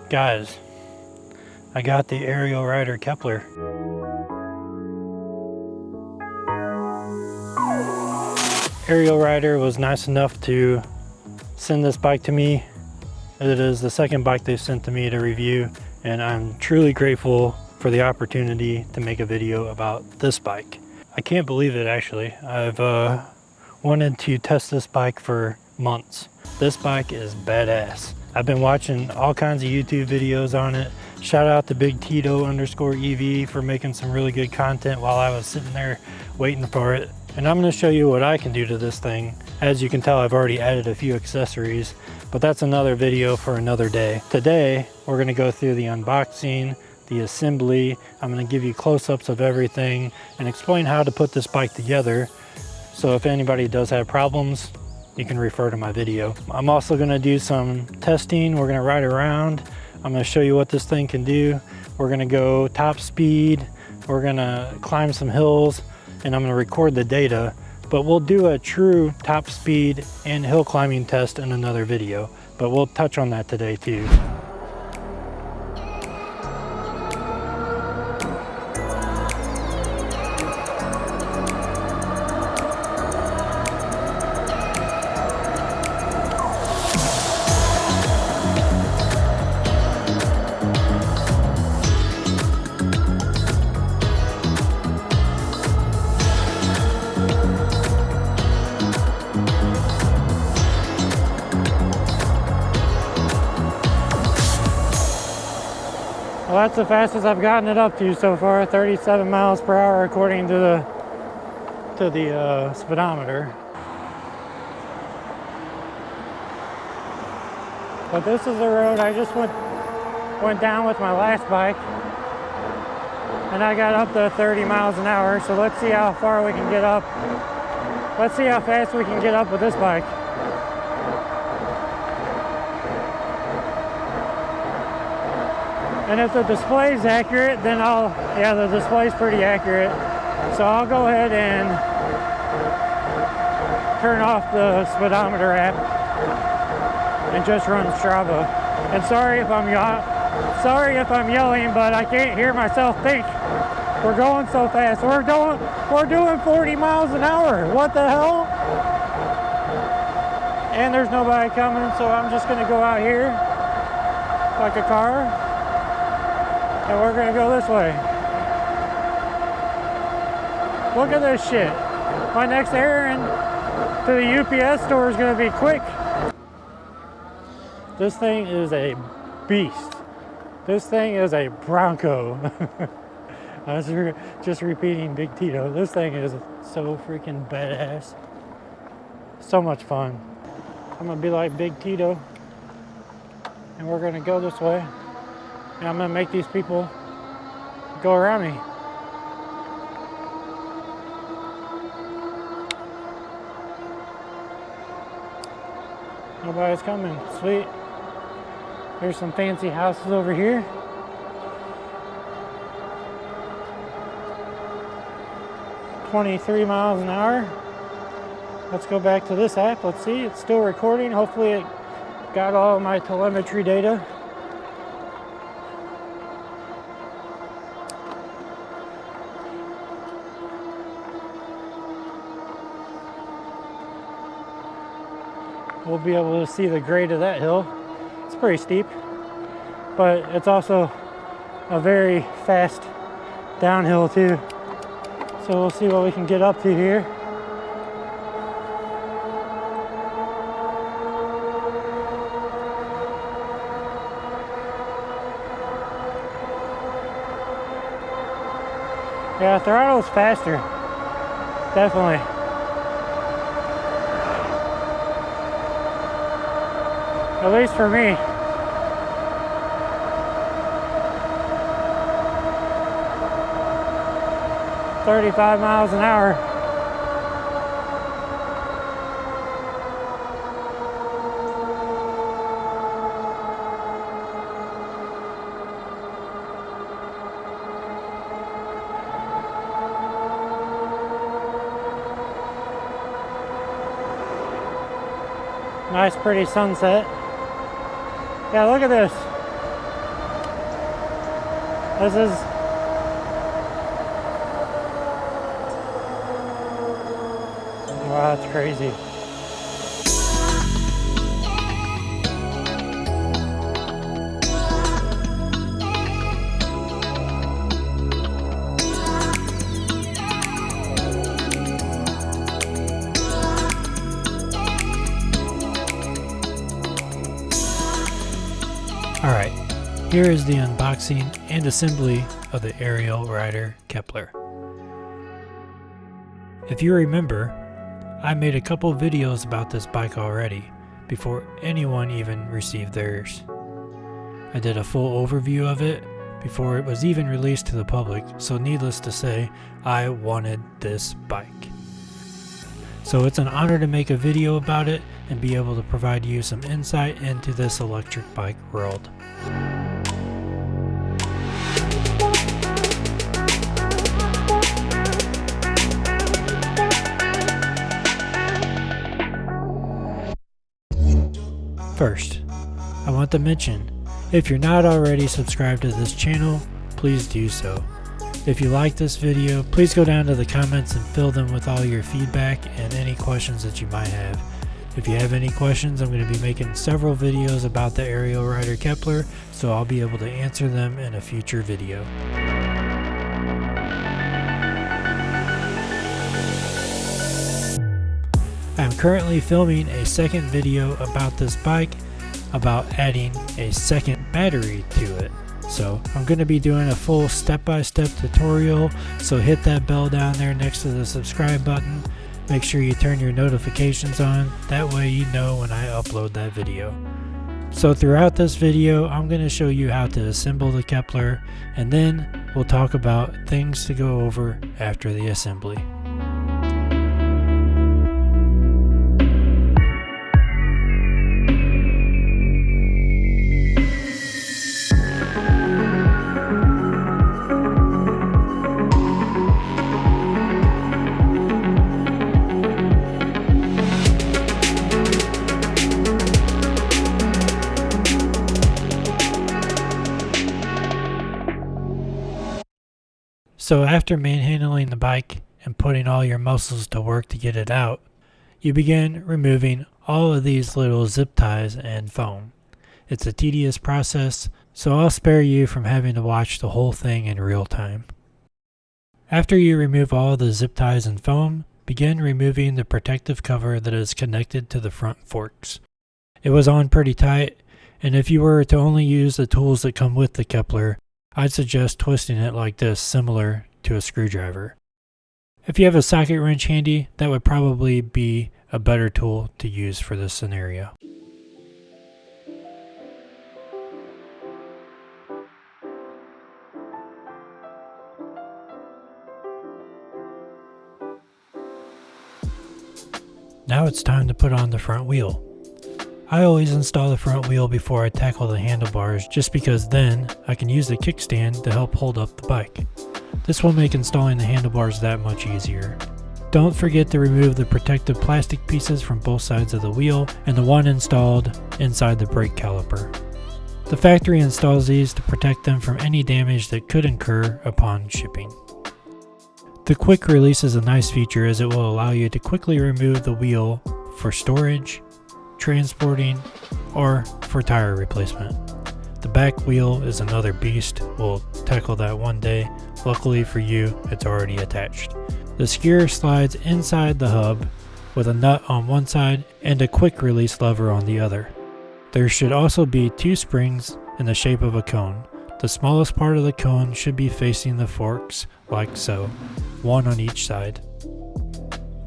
Guys, I got the Ariel Rider Kepler. Ariel Rider was nice enough to send this bike to me. It is the second bike they've sent to me to review, and I'm truly grateful for the opportunity to make a video about this bike. I can't believe it, actually. I've wanted to test this bike for months. This bike is badass. I've been watching all kinds of YouTube videos on it. Shout out to Big Tito _EV for making some really good content while I was sitting there waiting for it. And I'm going to show you what I can do to this thing. As you can tell, I've already added a few accessories, but that's another video for another day. Today, we're going to go through the unboxing, the assembly. I'm going to give you close-ups of everything and explain how to put this bike together. So if anybody does have problems, you can refer to my video. I'm also going to do some testing. We're going to ride around. I'm going to show you what this thing can do. We're going to go top speed. We're going to climb some hills, and I'm going to record the data. But we'll do a true top speed and hill climbing test in another video. But we'll touch on that today too. Well, that's the fastest I've gotten it up to so far, 37 miles per hour according to the speedometer. But this is the road I just went down with my last bike, and I got up to 30 miles an hour. So let's see how far we can get up. Let's see how fast we can get up with this bike. And if the display's accurate, then yeah, the display's pretty accurate. So I'll go ahead and turn off the speedometer app and just run Strava. And sorry if I'm yelling, but I can't hear myself think. We're going so fast. We're doing 40 miles an hour. What the hell? And there's nobody coming, so I'm just gonna go out here like a car. And we're gonna go this way. Look at this shit. My next errand to the UPS store is gonna be quick. This thing is a beast. This thing is a Bronco. I was just repeating Big Tito. This thing is so freaking badass. So much fun. I'm gonna be like Big Tito, and we're gonna go this way. And I'm gonna make these people go around me. Nobody's coming. Sweet. There's some fancy houses over here. $23 miles an hour. Let's go back to this app. Let's see. It's still recording. Hopefully it got all of my telemetry data. We'll be able to see the grade of that hill. It's pretty steep, but it's also a very fast downhill too. So we'll see what we can get up to here. Yeah, throttle's faster, definitely. At least for me. $35 miles an hour. Nice pretty sunset. Yeah, look at this. This is... Wow, that's crazy. Alright, here is the unboxing and assembly of the Ariel Rider Kepler. If you remember, I made a couple videos about this bike already, before anyone even received theirs. I did a full overview of it before it was even released to the public, so needless to say, I wanted this bike. So it's an honor to make a video about it and be able to provide you some insight into this electric bike world. First, I want to mention, if you're not already subscribed to this channel, please do so. If you like this video, please go down to the comments and fill them with all your feedback and any questions that you might have. If you have any questions, I'm going to be making several videos about the Ariel Rider Kepler, so I'll be able to answer them in a future video. I'm currently filming a second video about this bike, about adding a second battery to it. So I'm going to be doing a full step-by-step tutorial, so hit that bell down there next to the subscribe button. Make sure you turn your notifications on, that way you know when I upload that video. So throughout this video, I'm going to show you how to assemble the Kepler, and then we'll talk about things to go over after the assembly. So after manhandling the bike and putting all your muscles to work to get it out, you begin removing all of these little zip ties and foam. It's a tedious process, so I'll spare you from having to watch the whole thing in real time. After you remove all the zip ties and foam, begin removing the protective cover that is connected to the front forks. It was on pretty tight, and if you were to only use the tools that come with the Kepler, I'd suggest twisting it like this, similar to a screwdriver. If you have a socket wrench handy, that would probably be a better tool to use for this scenario. Now it's time to put on the front wheel. I always install the front wheel before I tackle the handlebars, just because then I can use the kickstand to help hold up the bike. This will make installing the handlebars that much easier. Don't forget to remove the protective plastic pieces from both sides of the wheel and the one installed inside the brake caliper. The factory installs these to protect them from any damage that could incur upon shipping. The quick release is a nice feature as it will allow you to quickly remove the wheel for storage, transporting, or for tire replacement. The back wheel is another beast. We'll tackle that one day. Luckily for you, it's already attached. The skier slides inside the hub with a nut on one side and a quick release lever on the other. There should also be two springs in the shape of a cone. The smallest part of the cone should be facing the forks, like so, one on each side.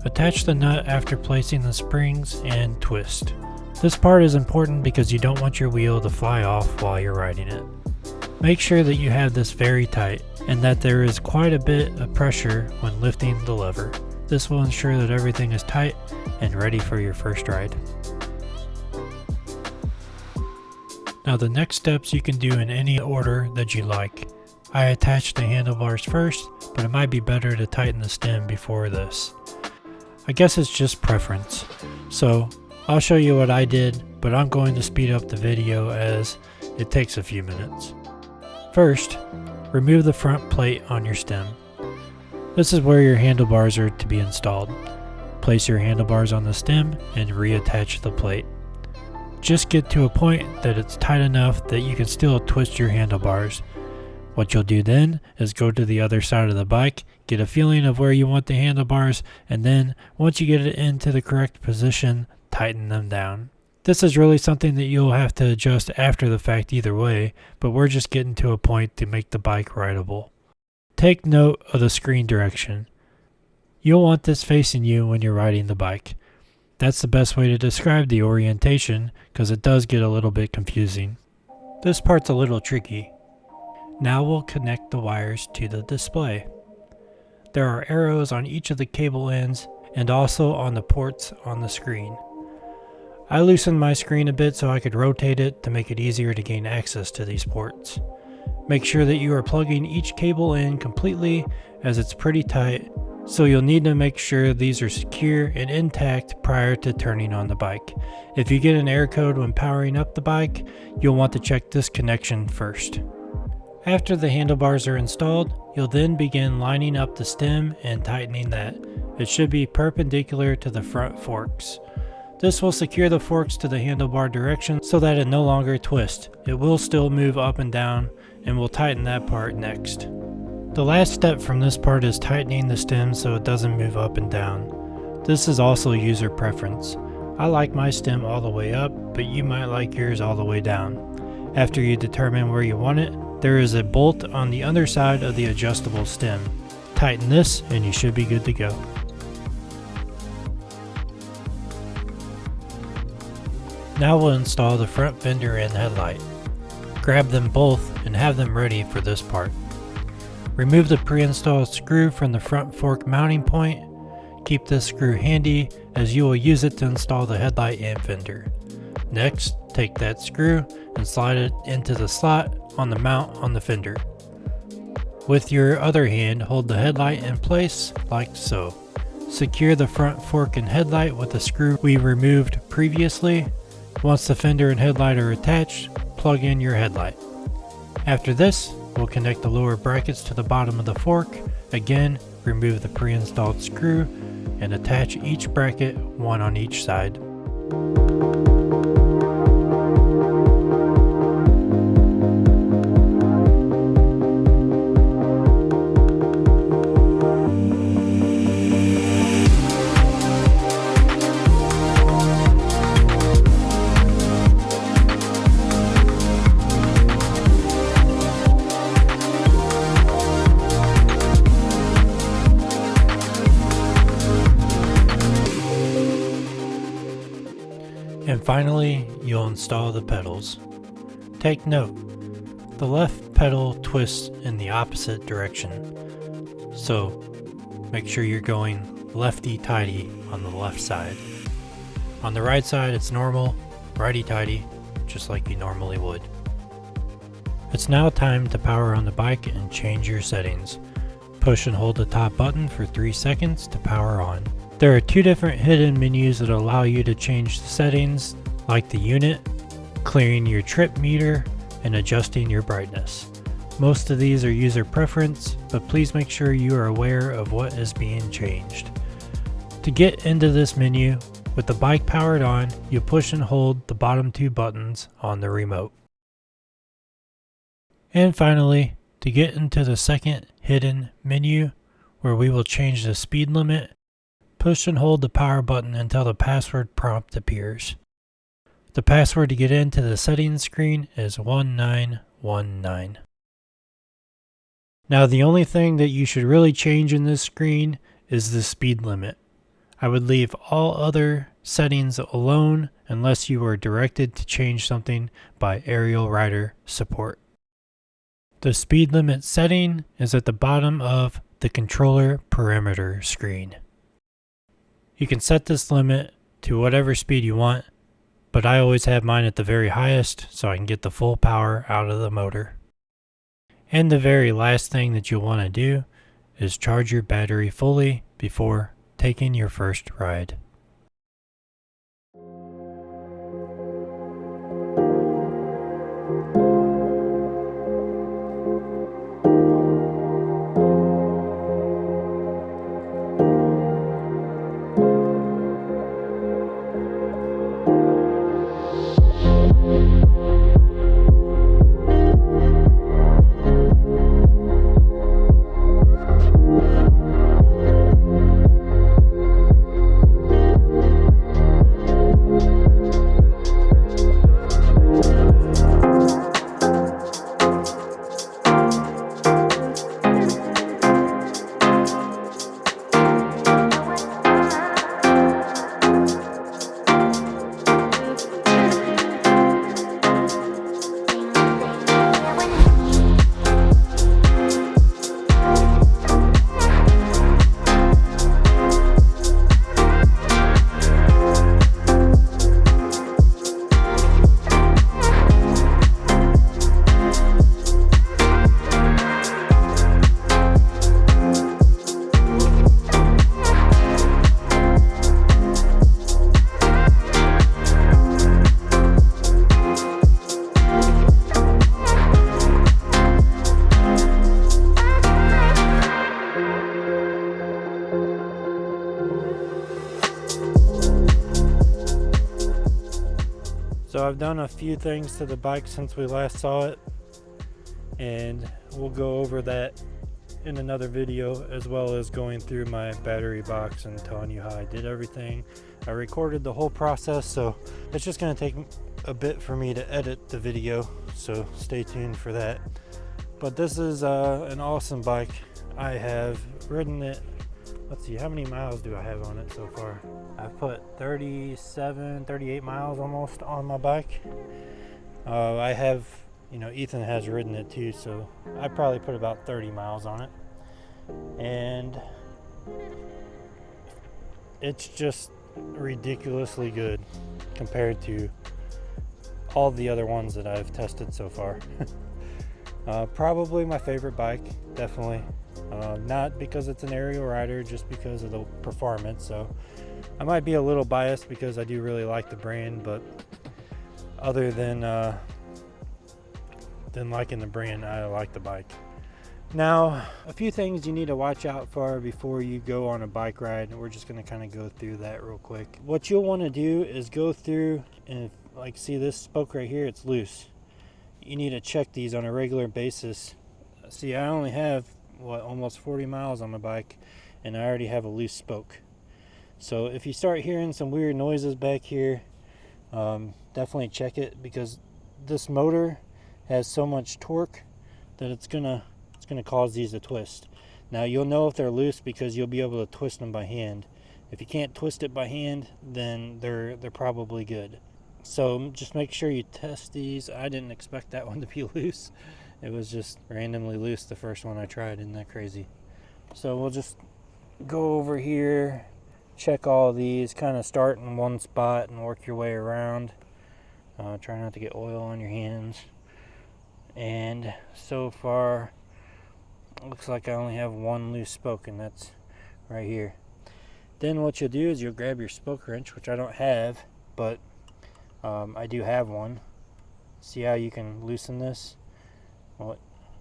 Attach the nut after placing the springs and twist. This part is important because you don't want your wheel to fly off while you're riding it. Make sure that you have this very tight and that there is quite a bit of pressure when lifting the lever. This will ensure that everything is tight and ready for your first ride. Now the next steps you can do in any order that you like. I attached the handlebars first, but it might be better to tighten the stem before this. I guess it's just preference. So I'll show you what I did, but I'm going to speed up the video as it takes a few minutes. First, remove the front plate on your stem. This is where your handlebars are to be installed. Place your handlebars on the stem and reattach the plate. Just get to a point that it's tight enough that you can still twist your handlebars. What you'll do then is go to the other side of the bike, get a feeling of where you want the handlebars, and then once you get it into the correct position, tighten them down. This is really something that you'll have to adjust after the fact either way, but we're just getting to a point to make the bike rideable. Take note of the screen direction. You'll want this facing you when you're riding the bike. That's the best way to describe the orientation because it does get a little bit confusing. This part's a little tricky. Now we'll connect the wires to the display. There are arrows on each of the cable ends and also on the ports on the screen. I loosened my screen a bit so I could rotate it to make it easier to gain access to these ports. Make sure that you are plugging each cable in completely as it's pretty tight, so you'll need to make sure these are secure and intact prior to turning on the bike. If you get an error code when powering up the bike, you'll want to check this connection first. After the handlebars are installed, you'll then begin lining up the stem and tightening that. It should be perpendicular to the front forks. This will secure the forks to the handlebar direction so that it no longer twists. It will still move up and down, and we'll tighten that part next. The last step from this part is tightening the stem so it doesn't move up and down. This is also user preference. I like my stem all the way up, but you might like yours all the way down. After you determine where you want it, there is a bolt on the underside of the adjustable stem. Tighten this and you should be good to go. Now we'll install the front fender and headlight. Grab them both and have them ready for this part. Remove the pre-installed screw from the front fork mounting point. Keep this screw handy as you will use it to install the headlight and fender. Next, take that screw and slide it into the slot on the mount on the fender. With your other hand, hold the headlight in place like so. Secure the front fork and headlight with the screw we removed previously. Once the fender and headlight are attached, plug in your headlight. After this, we'll connect the lower brackets to the bottom of the fork. Again, remove the pre-installed screw and attach each bracket, one on each side. And finally, you'll install the pedals. Take note, the left pedal twists in the opposite direction, so make sure you're going lefty-tighty on the left side. On the right side it's normal, righty-tighty, just like you normally would. It's now time to power on the bike and change your settings. Push and hold the top button for 3 seconds to power on. There are 2 different hidden menus that allow you to change the settings, like the unit, clearing your trip meter, and adjusting your brightness. Most of these are user preference, but please make sure you are aware of what is being changed. To get into this menu, with the bike powered on, you push and hold the bottom 2 buttons on the remote. And finally, to get into the second hidden menu, where we will change the speed limit, push and hold the power button until the password prompt appears. The password to get into the settings screen is 1919. Now the only thing that you should really change in this screen is the speed limit. I would leave all other settings alone unless you are directed to change something by Ariel Rider support. The speed limit setting is at the bottom of the controller parameter screen. You can set this limit to whatever speed you want, but I always have mine at the very highest so I can get the full power out of the motor. And the very last thing that you'll want to do is charge your battery fully before taking your first ride. I've done a few things to the bike since we last saw it, and we'll go over that in another video, as well as going through my battery box and telling you how I did everything. I recorded the whole process, so it's just going to take a bit for me to edit the video, so stay tuned for that. But this is an awesome bike. I have ridden it. Let's see, how many miles do I have on it so far? I've put 38 miles almost on my bike. I have, Ethan has ridden it too, so I probably put about 30 miles on it. And it's just ridiculously good compared to all the other ones that I've tested so far. Probably my favorite bike, definitely. Not because it's an Ariel Rider, just because of the performance. So I might be a little biased because I do really like the brand, but other than liking the brand, I like the bike. Now, a few things you need to watch out for before you go on a bike ride. We're just going to kind of go through that real quick. What you'll want to do is go through, and like, see this spoke right here, it's loose. You need to check these on a regular basis. See, I only have almost 40 miles on my bike, and I already have a loose spoke. So if you start hearing some weird noises back here, definitely check it, because this motor has so much torque that it's gonna cause these to twist. Now you'll know if they're loose because you'll be able to twist them by hand. If you can't twist it by hand, then they're probably good. So just make sure you test these. I didn't expect that one to be loose. It was just randomly loose the first one I tried. Isn't that crazy? So we'll just go over here, check all these, kind of start in one spot and work your way around. Try not to get oil on your hands. And so far, it looks like I only have one loose spoke, and that's right here. Then what you'll do is you'll grab your spoke wrench, which I don't have, but I do have one. See how you can loosen this? Well,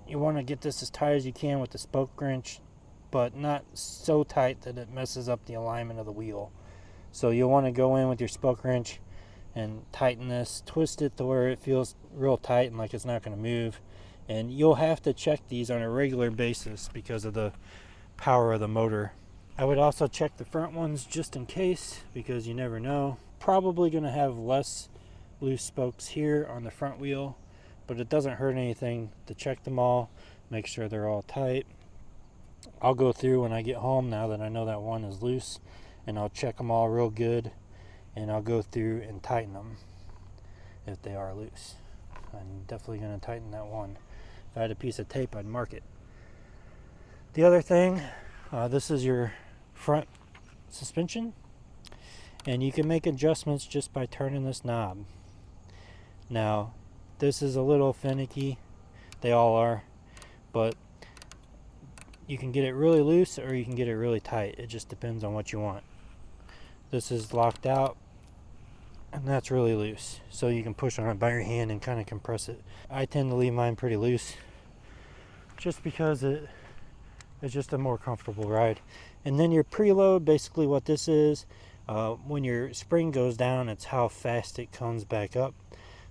you want to get this as tight as you can with the spoke wrench, but not so tight that it messes up the alignment of the wheel. So you'll want to go in with your spoke wrench and tighten this, twist it to where it feels real tight and like it's not going to move. And you'll have to check these on a regular basis because of the power of the motor. I would also check the front ones just in case, because you never know. Probably going to have less loose spokes here on the front wheel, but it doesn't hurt anything to check them all, make sure they're all tight. I'll go through when I get home, now that I know that one is loose, and I'll check them all real good, and I'll go through and tighten them if they are loose. I'm definitely going to tighten that one. If I had a piece of tape, I'd mark it. The other thing, this is your front suspension, and you can make adjustments just by turning this knob. Now, this is a little finicky, they all are, but you can get it really loose or you can get it really tight. It just depends on what you want. This is locked out, and that's really loose, so you can push on it by your hand and kind of compress it. I tend to leave mine pretty loose just because it's just a more comfortable ride. And then your preload, basically what this is, when your spring goes down, it's how fast it comes back up.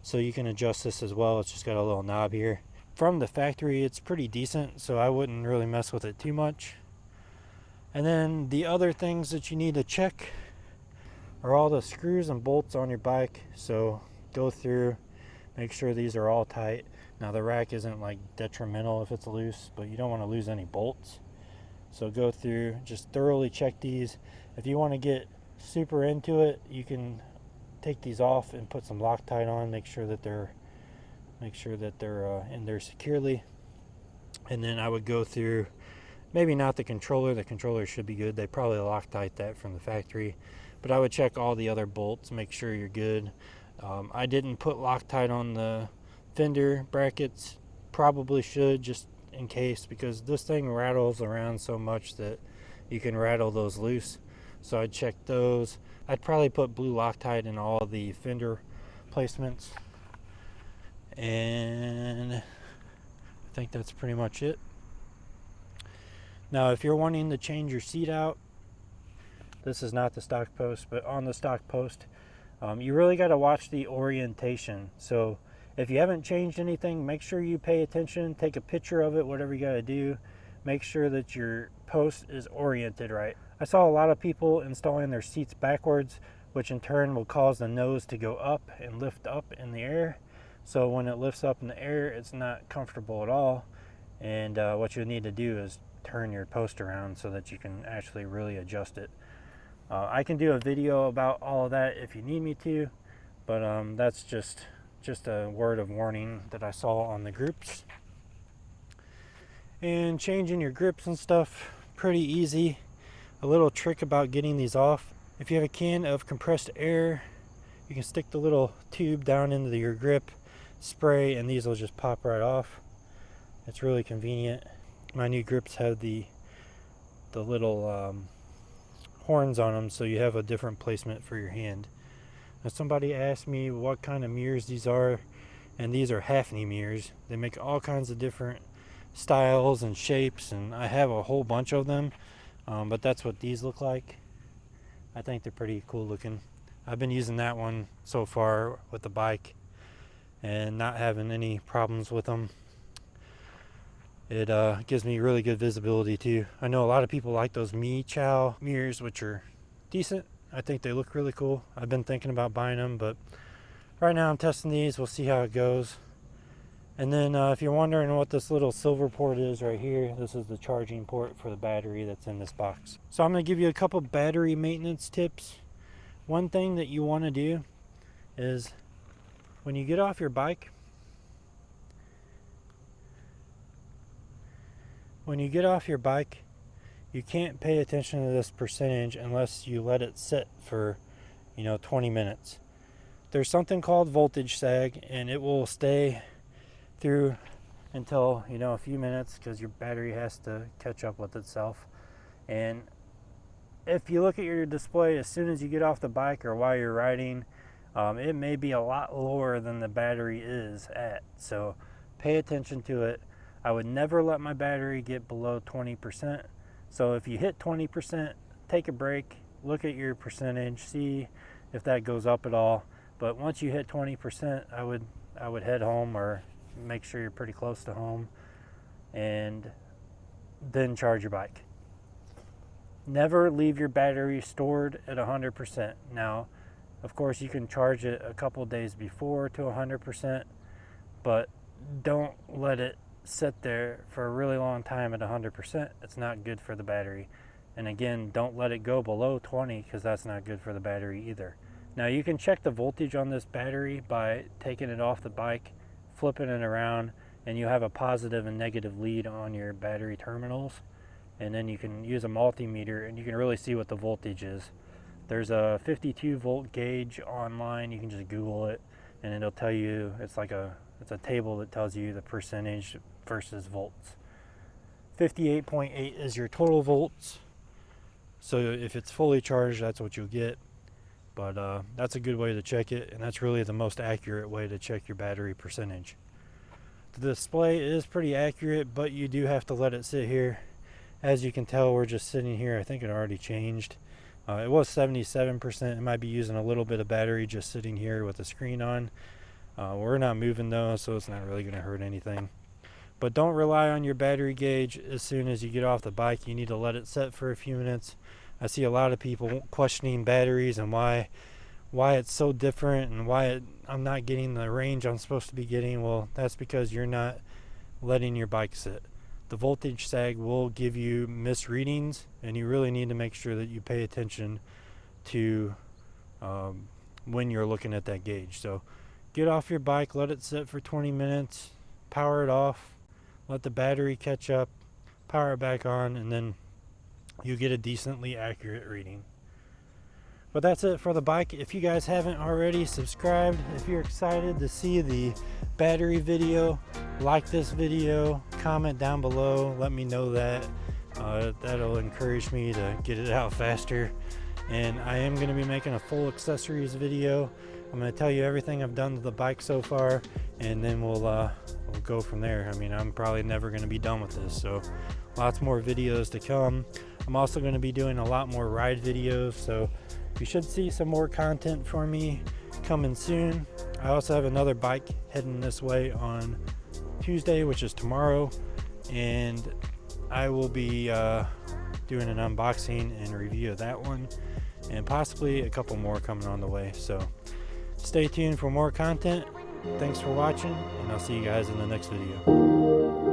So you can adjust this as well. It's just got a little knob here. From the factory, it's pretty decent, so I wouldn't really mess with it too much. And then the other things that you need to check are all the screws and bolts on your bike. So go through, make sure these are all tight. Now the rack isn't like detrimental if it's loose, but you don't want to lose any bolts. So go through, just thoroughly check these. If you want to get super into it, you can take these off and put some Loctite on, make sure that they're in there securely. And then I would go through, maybe not the controller should be good, they probably Loctite that from the factory, but I would check all the other bolts, make sure you're good. I didn't put Loctite on the fender brackets, probably should, just in case, because this thing rattles around so much that you can rattle those loose. So I'd check those. I'd probably put blue Loctite in all the fender placements, and I think that's pretty much it. Now if you're wanting to change your seat out, this is not the stock post, but on the stock post You really got to watch the orientation. So if you haven't changed anything, make sure you pay attention, take a picture of it, whatever you got to do. Make sure that your post is oriented right. I saw a lot of people installing their seats backwards, which in turn will cause the nose to go up and lift up in the air. So when it lifts up in the air, it's not comfortable at all. And what you need to do is turn your post around so that you can actually really adjust it. I can do a video about all of that if you need me to, but that's just a word of warning that I saw on the groups. And changing your grips and stuff, pretty easy. A little trick about getting these off: if you have a can of compressed air, you can stick the little tube down into your grip, spray, and these will just pop right off. It's really convenient. My new grips have the little horns on them, so you have a different placement for your hand. Now, somebody asked me what kind of mirrors these are, and these are Hafni mirrors. They make all kinds of different styles and shapes, and I have a whole bunch of them, but that's what these look like. I think they're pretty cool looking. I've been using that one so far with the bike and not having any problems with them. It gives me really good visibility too. I know a lot of people like those Mi Chow mirrors, which are decent. I think they look really cool. I've been thinking about buying them, but right now I'm testing these. We'll see how it goes. And then if you're wondering what this little silver port is right here, this is the charging port for the battery that's in this box. So I'm going to give you a couple battery maintenance tips. One thing that you want to do is when you get off your bike, you can't pay attention to this percentage unless you let it sit for 20 minutes. There's something called voltage sag, and it will stay through until a few minutes, because your battery has to catch up with itself. And if you look at your display as soon as you get off the bike or while you're riding, it may be a lot lower than the battery is at, so pay attention to it. I would never let my battery get below 20%. So if you hit 20%, take a break, look at your percentage, see if that goes up at all. But once you hit 20%, I would head home, or make sure you're pretty close to home, and then charge your bike. Never leave your battery stored at 100%. Now, of course, you can charge it a couple days before to 100%, but don't let it sit there for a really long time at 100%. It's not good for the battery. And again, don't let it go below 20, because that's not good for the battery either. Now, you can check the voltage on this battery by taking it off the bike, flipping it around, and you have a positive and negative lead on your battery terminals. And then you can use a multimeter and you can really see what the voltage is. There's a 52 volt gauge online. You can just Google it and it'll tell you. It's a table that tells you the percentage versus volts. 58.8 is your total volts. So if it's fully charged, that's what you'll get. But that's a good way to check it, and that's really the most accurate way to check your battery percentage. The display is pretty accurate, but you do have to let it sit here. As you can tell, we're just sitting here. I think it already changed. It was 77%. It might be using a little bit of battery just sitting here with the screen on. We're not moving though, so it's not really going to hurt anything. But don't rely on your battery gauge as soon as you get off the bike. You need to let it set for a few minutes. I see a lot of people questioning batteries and why it's so different and why I'm not getting the range I'm supposed to be getting. Well, that's because you're not letting your bike sit. The voltage sag will give you misreadings, and you really need to make sure that you pay attention to when you're looking at that gauge. So get off your bike, let it sit for 20 minutes, power it off, let the battery catch up, power it back on, and then you get a decently accurate reading. But that's it for the bike. If you guys haven't already subscribed, if you're excited to see the battery video, like this video, comment down below, let me know that. That'll encourage me to get it out faster. And I am going to be making a full accessories video. I'm going to tell you everything I've done to the bike so far, and then we'll go from there. I mean, I'm probably never going to be done with this, so lots more videos to come. I'm also going to be doing a lot more ride videos, so you should see some more content for me coming soon. I also have another bike heading this way on Tuesday, which is tomorrow, and I will be doing an unboxing and review of that one, and possibly a couple more coming on the way. So stay tuned for more content. Thanks for watching, and I'll see you guys in the next video.